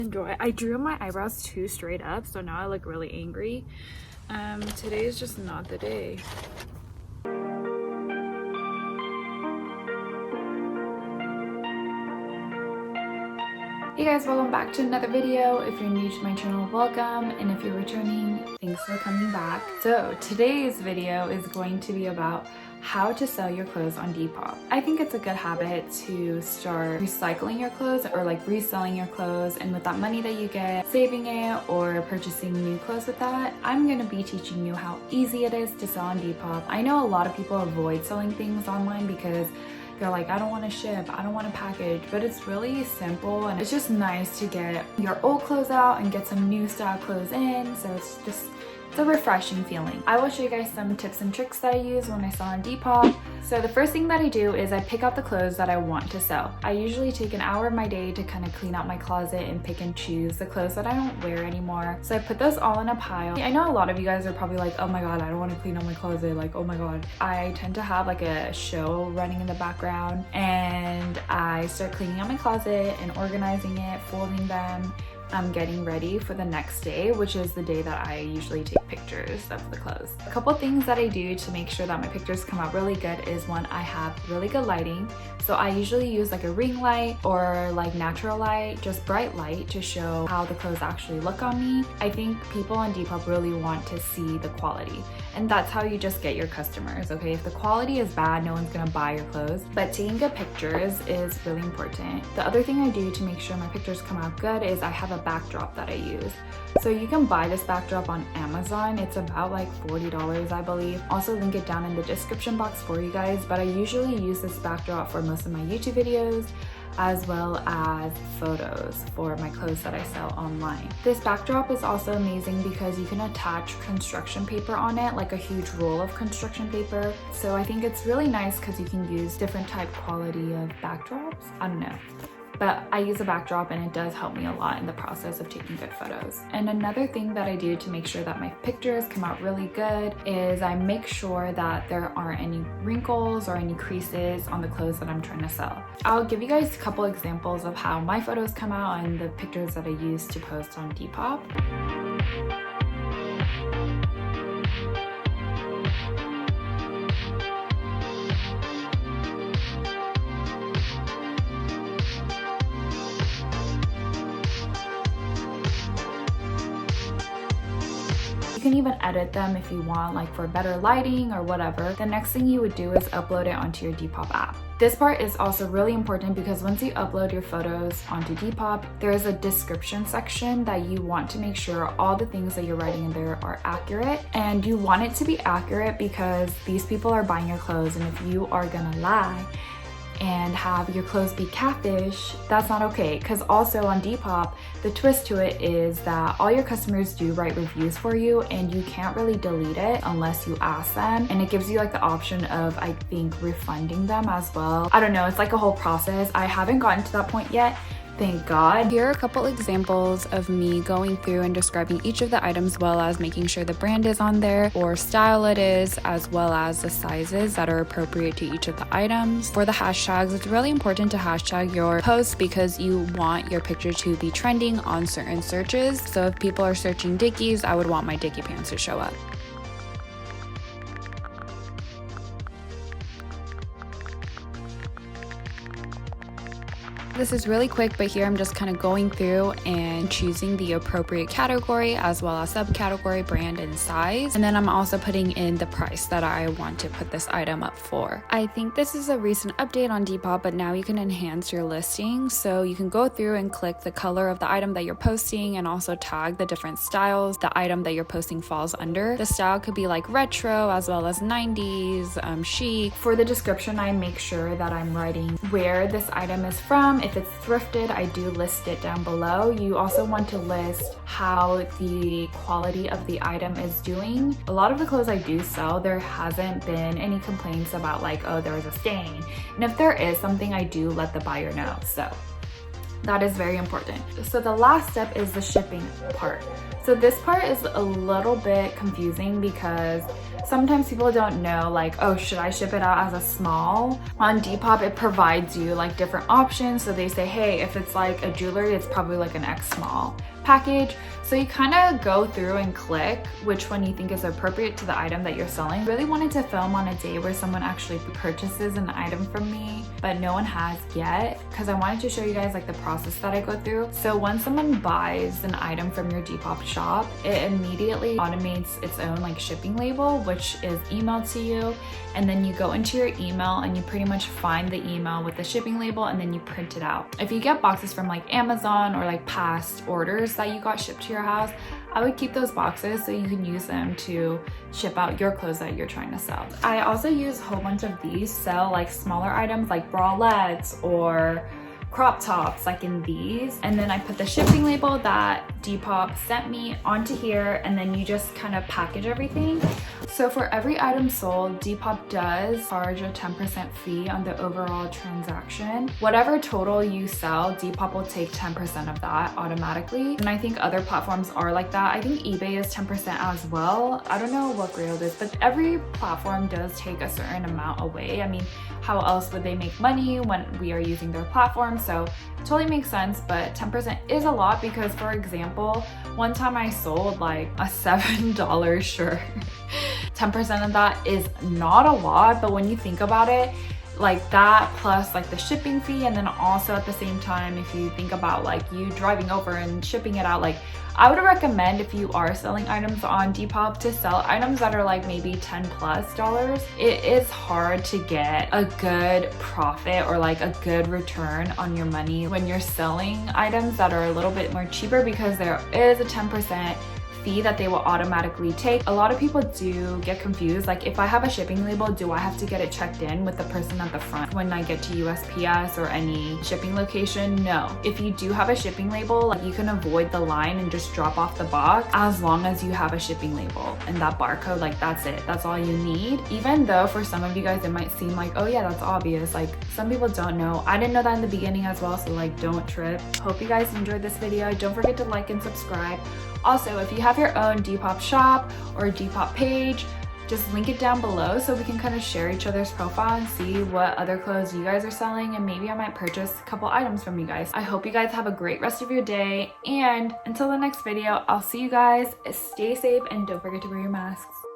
Enjoy. I drew my eyebrows too straight up, so now I look really angry. Today is just not the day. Hey guys, welcome back to another video. If you're new to my channel, welcome, and if you're returning, thanks for coming back. So today's video is going to be about how to sell your clothes on Depop. I think it's a good habit to start recycling your clothes or like reselling your clothes, and with that money that you get, saving it or purchasing new clothes with that. I'm gonna be teaching you how easy it is to sell on Depop. I know a lot of people avoid selling things online because they're like, I don't want to ship, I don't want to package, but it's really simple and it's just nice to get your old clothes out and get some new style clothes in. So it's a refreshing feeling. I will show you guys some tips and tricks that I use when I sell on Depop. So the first thing that I do is I pick out the clothes that I want to sell. I usually take an hour of my day to kind of clean out my closet and pick and choose the clothes that I don't wear anymore. So I put those all in a pile. I know a lot of you guys are probably like, oh my god, I don't want to clean out my closet, like oh my god. I tend to have like a show running in the background, and I start cleaning out my closet and organizing it, folding them. I'm getting ready for the next day, which is the day that I usually take pictures of the clothes. A couple things that I do to make sure that my pictures come out really good is one, I have really good lighting. So I usually use like a ring light or like natural light, just bright light to show how the clothes actually look on me. I think people on Depop really want to see the quality, and that's how you just get your customers, okay? If the quality is bad, no one's gonna buy your clothes, but taking good pictures is really important. The other thing I do to make sure my pictures come out good is I have a backdrop that I use. So you can buy this backdrop on Amazon. It's about like $40, I believe. Also link it down in the description box for you guys, but I usually use this backdrop for most of my YouTube videos, as well as photos for my clothes that I sell online. This backdrop is also amazing because you can attach construction paper on it, like a huge roll of construction paper. So I think it's really nice because you can use different type quality of backdrops. I don't know. But I use a backdrop and it does help me a lot in the process of taking good photos. And another thing that I do to make sure that my pictures come out really good is I make sure that there aren't any wrinkles or any creases on the clothes that I'm trying to sell. I'll give you guys a couple examples of how my photos come out and the pictures that I use to post on Depop. You can even edit them if you want, like for better lighting or whatever. The next thing you would do is upload it onto your Depop app. This part is also really important because once you upload your photos onto Depop, there is a description section that you want to make sure all the things that you're writing in there are accurate. And you want it to be accurate because these people are buying your clothes, and if you are gonna lie and have your clothes be catfish, that's not okay. Because also on Depop, the twist to it is that all your customers do write reviews for you, and you can't really delete it unless you ask them. And it gives you like the option of, I think, refunding them as well. I don't know, it's like a whole process. I haven't gotten to that point yet, thank God. Here are a couple examples of me going through and describing each of the items, as well as making sure the brand is on there or style it is, as well as the sizes that are appropriate to each of the items. For the hashtags, it's really important to hashtag your posts because you want your picture to be trending on certain searches. So if people are searching Dickies, I would want my Dickie pants to show up. This is really quick, but here I'm just kind of going through and choosing the appropriate category as well as subcategory, brand, and size. And then I'm also putting in the price that I want to put this item up for. I think this is a recent update on Depop, but now you can enhance your listing. So you can go through and click the color of the item that you're posting and also tag the different styles the item that you're posting falls under. The style could be like retro as well as 90s, chic. For the description, I make sure that I'm writing where this item is from. If it's thrifted, I do list it down below. You also want to list how the quality of the item is doing. A lot of the clothes I do sell, there hasn't been any complaints about like, oh, there was a stain. And if there is something, I do let the buyer know. So That is very important. So the last step is the shipping part. So this part is a little bit confusing because sometimes people don't know, like, oh, should I ship it out as a small? On Depop, it provides you like different options. So they say, hey, if it's like a jewelry, it's probably like an X small package. So you kind of go through and click which one you think is appropriate to the item that you're selling. Really wanted to film on a day where someone actually purchases an item from me, but no one has yet, because I wanted to show you guys like the process that I go through. So when someone buys an item from your Depop shop, it immediately automates its own like shipping label, which is emailed to you. And then you go into your email and you pretty much find the email with the shipping label and then you print it out. If you get boxes from like Amazon or like past orders that you got shipped to your house, I would keep those boxes so you can use them to ship out your clothes that you're trying to sell. I also use a whole bunch of these, sell like smaller items like bralettes or crop tops like in these, and then I put the shipping label that Depop sent me onto here, and then you just kind of package everything. So for every item sold, Depop does charge a 10% fee on the overall transaction. Whatever total you sell, Depop will take 10% of that automatically, and I think other platforms are like that. I think eBay is 10% as well. I don't know what Grailed is, but every platform does take a certain amount away. I mean, how else would they make money when we are using their platform? So it totally makes sense, but 10% is a lot because, for example, one time I sold like a $7 shirt. 10% of that is not a lot, but when you think about it, like that plus like the shipping fee, and then also at the same time, if you think about like you driving over and shipping it out, like I would recommend if you are selling items on Depop to sell items that are like maybe $10+. It is hard to get a good profit or like a good return on your money when you're selling items that are a little bit more cheaper, because there is a 10% fee that they will automatically take. A lot of people do get confused, like if I have a shipping label, do I have to get it checked in with the person at the front when I get to USPS or any shipping location? No. If you do have a shipping label, like you can avoid the line and just drop off the box as long as you have a shipping label and that barcode, like that's it. That's all you need. Even though for some of you guys it might seem like, oh yeah, that's obvious. Like some people don't know. I didn't know that in the beginning as well, so like don't trip. Hope you guys enjoyed this video. Don't forget to like and subscribe. Also, if you have your own Depop shop or Depop page, just link it down below so we can kind of share each other's profile and see what other clothes you guys are selling, and maybe I might purchase a couple items from you guys. I hope you guys have a great rest of your day, and until the next video, I'll see you guys. Stay safe and don't forget to wear your masks.